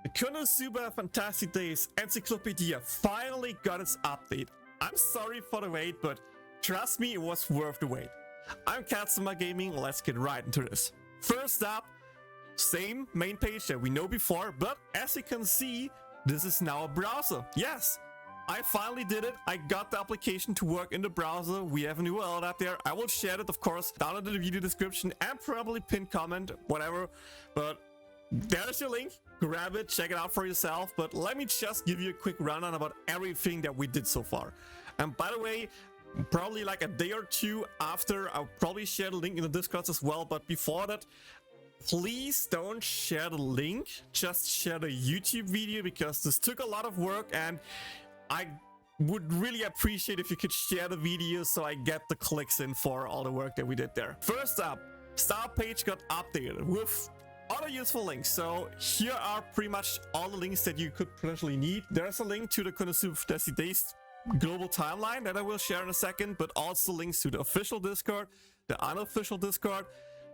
The Konosuba Fantastic Days Encyclopedia finally got its update. I'm sorry for the wait, but trust me, it was worth the wait. I'm Katsuma Gaming, let's get right into this. First up, same main page that we know before, but as you can see, this is now a browser. Yes, I finally did it. I got the application to work in the browser. We have a new URL up there. I will share it, of course, down in the video description and probably pin comment, whatever. But there's your link. Grab it, check it out for yourself. But let me just give you a quick rundown about everything that we did so far. And by the way, probably like a day or two after, I'll probably share the link in the Discord as well. But before that, please don't share the link. Just share the YouTube video because this took a lot of work and I would really appreciate if you could share the video so I get the clicks in for all the work that we did there. First up, start page got updated with other useful links. So here are pretty much all the links that you could potentially need. There's a link to the Konosuba Fantastic Days global timeline that I will share in a second, but also links to the official Discord, the unofficial Discord,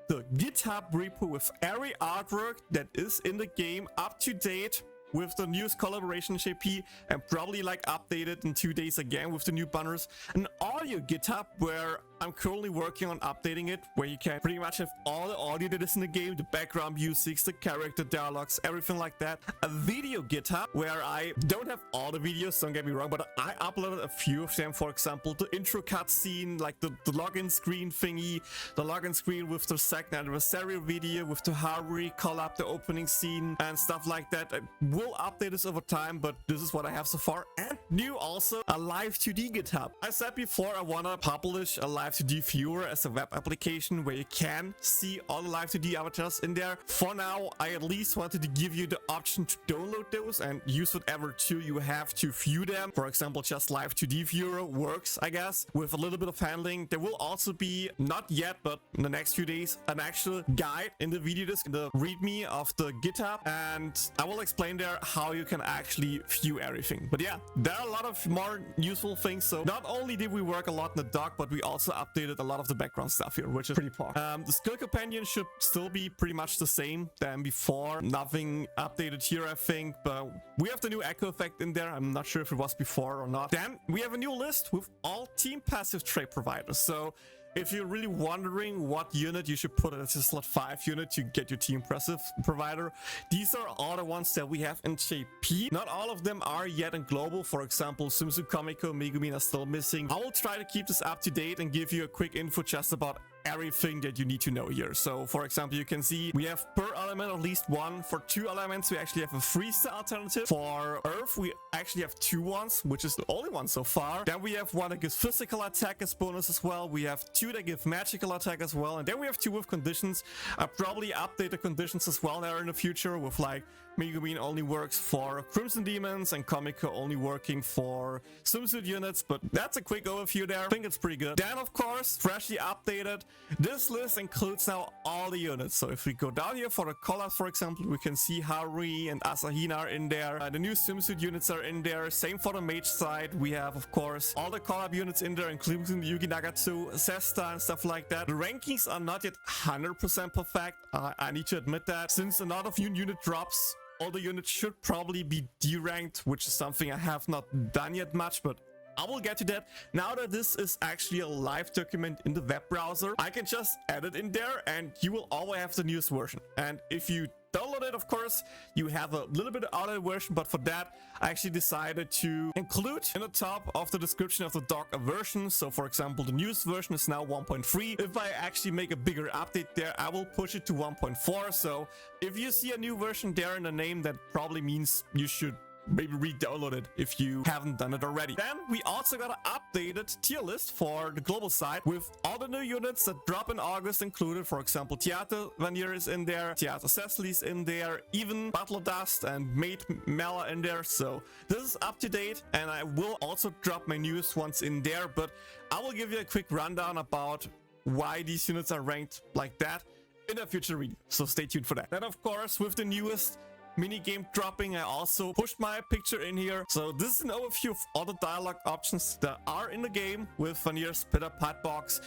the GitHub repo with every artwork that is in the game up to date with the newest collaboration JP, and probably like updated in 2 days again with the new banners. An audio GitHub where I'm currently working on updating it, where you can pretty much have all the audio that is in the game, the background music, the character dialogues, everything like that. A video GitHub where I don't have all the videos, don't get me wrong, but I uploaded a few of them. For example, the intro cutscene, like the login screen thingy, the login screen with the second anniversary video, with the Haruri collab, the opening scene and stuff like that. I will update this over time, but this is what I have so far. And new also, a live 2D GitHub. I said before I want to publish a live 2D viewer as a web application where you can see all the live 2D avatars in there. For now, I at least wanted to give you the option to download those and use whatever tool you have to view them. For example, just live 2D viewer works, I guess, with a little bit of handling. There will also be, not yet, but in the next few days, an actual guide in the video disc, in the readme of the GitHub, and I will explain there how you can actually view everything. But yeah, there are a lot of more useful things. So not only did we work a lot in the doc, but we also updated a lot of the background stuff here, which is pretty powerful. The skill companion should still be pretty much the same than before. Nothing updated here, I think, but we have the new echo effect in there. I'm not sure if it was before or not. Then we have a new list with all team passive trait providers. So if you're really wondering what unit you should put as a slot 5 unit to get your team passive provider, these are all the ones that we have in JP. Not all of them are yet in global. For example, Sumsu, Komiko, Megumin are still missing. I will try to keep this up to date and give you a quick info just about everything that you need to know here. So for example, you can see we have per element at least one. For 2 elements we actually have a 3-star alternative. For earth we actually have 2 ones, which is the only one so far. Then we have 1 that gives physical attack as bonus as well. We have 2 that give magical attack as well, and then we have 2 with conditions. I'll probably update the conditions as well there in the future, with like Megumin only works for Crimson Demons and Komiko only working for swimsuit units. But that's a quick overview there. I think it's pretty good. Then of course, freshly updated, this list includes now all the units. So if we go down here for the collabs, for example, we can see Harui and Asahina are in there. The new swimsuit units are in there. Same for the mage side. We have, of course, all the collab units in there, including Yugi Nagatsu, Sesta, and stuff like that. The rankings are not yet 100% perfect. I need to admit that. Since a lot of new unit drops, all the units should probably be deranked, which is something I have not done yet much, but I will get to that. Now that this is actually a live document in the web browser, I can just add it in there and you will always have the newest version. And if you download it, of course, you have a little bit of outdated version, but for that, I actually decided to include in the top of the description of the doc a version. So for example, the newest version is now 1.3. If I actually make a bigger update there, I will push it to 1.4. So if you see a new version there in the name, that probably means you should maybe re-download it if you haven't done it already. Then we also got an updated tier list for the global side with all the new units that drop in August included. For example, Theater Vanir is in there, Theater Cecily's in there, even Butler Dust and Maid Mela in there. So this is up to date, and I will also drop my newest ones in there, but I will give you a quick rundown about why these units are ranked like that in a future video. So stay tuned for that. Then of course, with the newest mini game dropping, I also pushed my picture in here. So this is an overview of all the dialogue options that are in the game with Vanir's Pitter Pat box,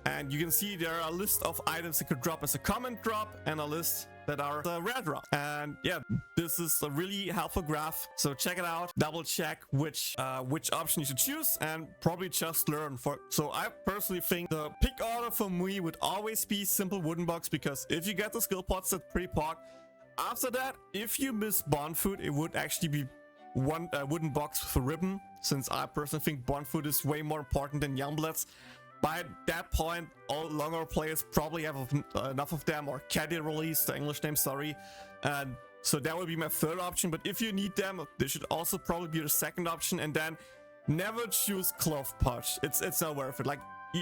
and you can see there are a list of items that could drop as a comment drop and a list that are the rare drop. And yeah, this is a really helpful graph, so check it out, double check which option you should choose, and probably just learn. So I personally think the pick order for me would always be simple wooden box, because if you get the skill pots, that's pretty pog. After that, if you miss bond food, it would actually be one wooden box for ribbon, since I personally think bond food is way more important than Youngbloods. By that point, all longer players probably have enough of them, or caddy release, the English name, sorry. And so that would be my third option, but if you need them, this should also probably be the second option. And then never choose cloth pouch. It's not worth it. Like,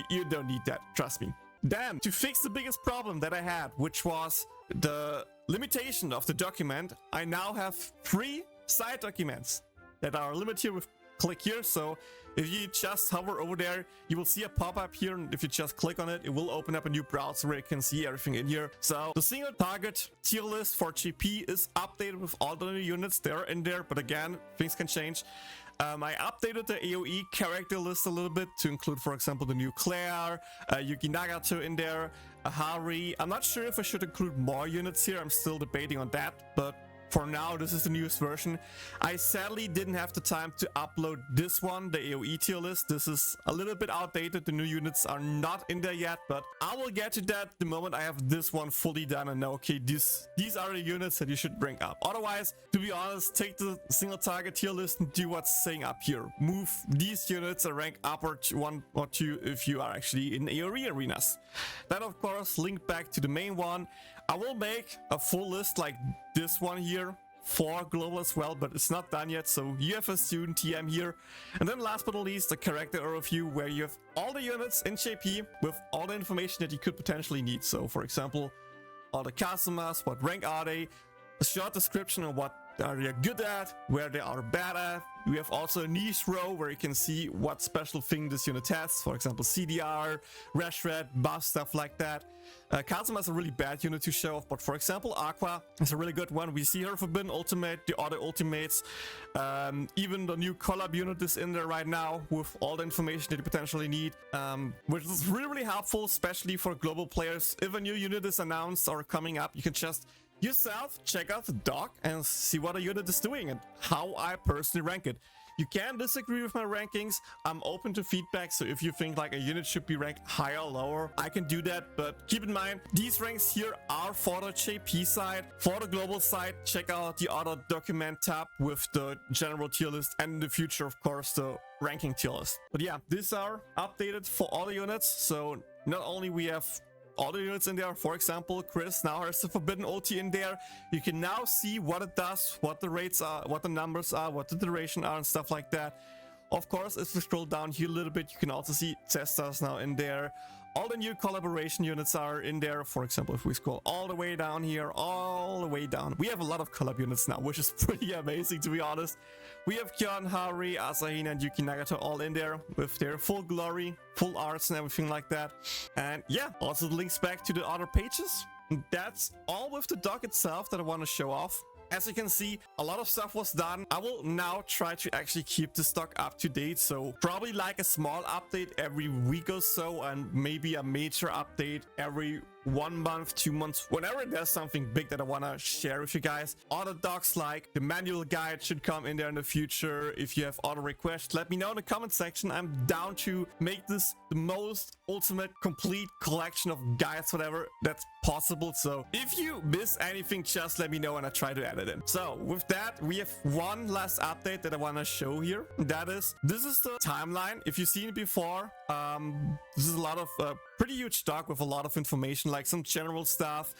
you don't need that, trust me. Then, to fix the biggest problem that I had, which was the limitation of the document, I now have 3 side documents that are limited here with click here. So if you just hover over there, you will see a pop-up here, and if you just click on it, it will open up a new browser where you can see everything in here. So the single target tier list for GP is updated with all the new units. They're in there, but again, things can change. I updated the AoE character list a little bit to include, for example, the new Claire, Yuki Nagato in there, Hari. I'm not sure if I should include more units here. I'm still debating on that, but for now, this is the newest version. I sadly didn't have the time to upload this one, the AoE tier list. This is a little bit outdated. The new units are not in there yet, but I will get to that the moment I have this one fully done and know, okay, these are the units that you should bring up. Otherwise, to be honest, take the single target tier list and do what's saying up here. Move these units and rank upward 1 or 2 if you are actually in AoE arenas. Then, of course, link back to the main one. I will make a full list like this one here for global as well, but it's not done yet, so you have a student TM here. And then last but not least, the character overview, where you have all the units in JP with all the information that you could potentially need. So for example, all the customers, what rank are they, a short description of what are they good at, where they are bad at. We have also a niche row where you can see what special thing this unit has, for example CDR, rash red, buff, stuff like that. Kazuma is a really bad unit to show off, but for example Aqua is a really good one. We see her forbidden ultimate, the other ultimates, even the new collab unit is in there right now with all the information that you potentially need, which is really helpful, especially for global players. If a new unit is announced or coming up, you can just yourself check out the doc and see what a unit is doing and how I personally rank it. You can disagree with my rankings. I'm open to feedback, so if you think like a unit should be ranked higher or lower, I can do that. But keep in mind, these ranks here are for the JP side. For the global side, check out the other document tab with the general tier list, and in the future, of course, the ranking tier list. But yeah, these are updated for all the units. So not only we have all the units in there, for example, Chris now has the forbidden ulti in there. You can now see what it does, what the rates are, what the numbers are, what the duration are, and stuff like that. Of course, if we scroll down here a little bit, you can also see Cestas now in there. All the new collaboration units are in there. For example, if we scroll all the way down here, all the way down, we have a lot of collab units now, which is pretty amazing, to be honest. We have Kyon, Hari, Asahina, and Yuki Nagato all in there with their full glory, full arts and everything like that. And yeah, also the links back to the other pages. That's all with the doc itself that I want to show off. As you can see, a lot of stuff was done. I will now try to actually keep the stock up to date, so probably like a small update every week or so, and maybe a major update every 1 month, 2 months, whenever there's something big that I want to share with you guys. Other docs like the manual guide should come in there in the future. If you have other requests, let me know in the comment section. I'm down to make this the most ultimate complete collection of guides, whatever that's possible. So if you miss anything, just let me know and I try to add it in. So with that, we have one last update that I want to show here. This is the timeline. If you've seen it before, this is a lot of pretty huge doc with a lot of information, like some general stuff,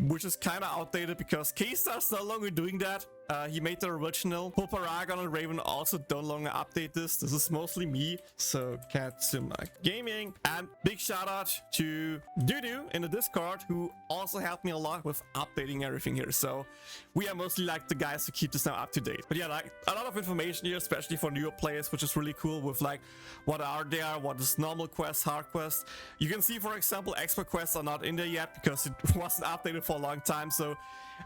which is kind of outdated because K-Star's no longer doing that. He made the original. Poparagon and Raven also don't longer update this. This is mostly me. So Katsuma Gaming. And big shout out to Dudu in the Discord, who also helped me a lot with updating everything here. So we are mostly like the guys who keep this now up to date. But yeah, like a lot of information here, especially for newer players, which is really cool, with like what are there, what is normal quests, hard quests. You can see, for example, expert quests are not in there yet because it wasn't updated for a long time. So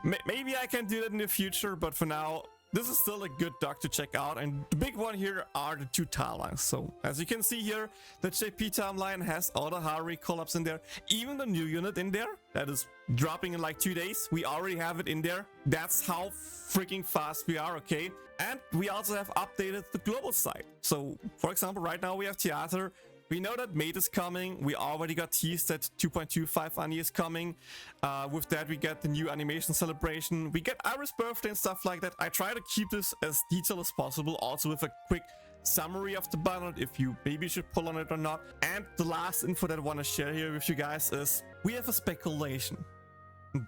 maybe I can do that in the future, but for now, this is still a good doc to check out, and the big one here are the 2 timelines. So as you can see here, the JP timeline has all the Harry collabs in there, even the new unit in there that is dropping in like 2 days. We already have it in there. That's how freaking fast we are, okay? And we also have updated the global site. So for example, right now we have Theater. We know that Mate is coming. We already got teased that 2.25 Ani is coming. With that, we get the new animation celebration. We get Iris' birthday and stuff like that. I try to keep this as detailed as possible, also with a quick summary of the banner, if you maybe should pull on it or not. And the last info that I want to share here with you guys is we have a speculation.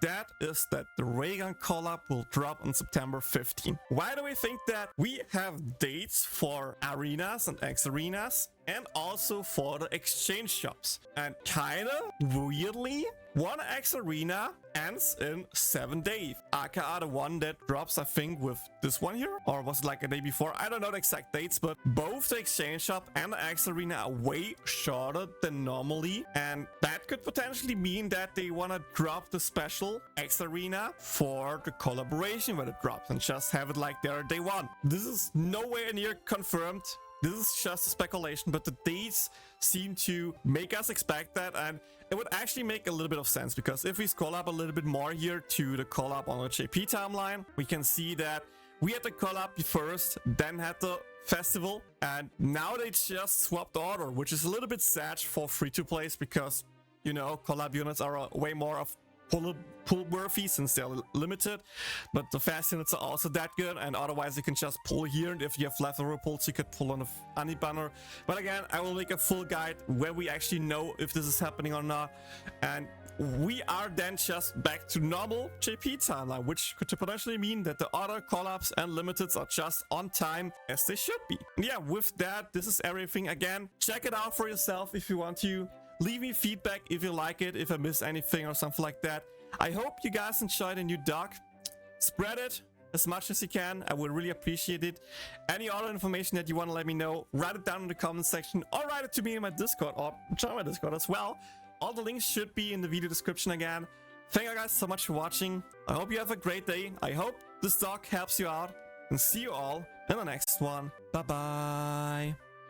That is that the Raygun collab will drop on September 15. Why do we think that? We have dates for arenas and X-arenas and also for the exchange shops. And kinda weirdly, one X-arena ends in 7 days, aka the one that drops, I think, with this one here, or was it like a day before? I don't know the exact dates, but both the exchange shop and the X-arena are way shorter than normally, and that could potentially mean that they want to drop the special X-arena for the collaboration when it drops and just have it like their day one. This is nowhere near confirmed. This is just a speculation, but the dates seem to make us expect that, and it would actually make a little bit of sense, because if we scroll up a little bit more here to the collab on the JP timeline, we can see that we had the collab first, then had the festival, and now they just swapped the order, which is a little bit sad for free-to-plays, because, you know, collab units are way more of pull worthy since they're limited, but the fast units are also that good, and otherwise you can just pull here, and if you have leftover pulls you could pull on a Ani banner. But again, I will make a full guide where we actually know if this is happening or not, and we are then just back to normal JP timeline, which could potentially mean that the other collabs and limiteds are just on time as they should be. And yeah, with that, this is everything. Again, check it out for yourself if you want to. Leave me feedback if you like it, if I missed anything or something like that. I hope you guys enjoyed the new doc. Spread it as much as you can. I would really appreciate it. Any other information that you want to let me know, write it down in the comment section, or write it to me in my Discord, or join my Discord as well. All the links should be in the video description again. Thank you guys so much for watching. I hope you have a great day. I hope this doc helps you out. And see you all in the next one. Bye bye.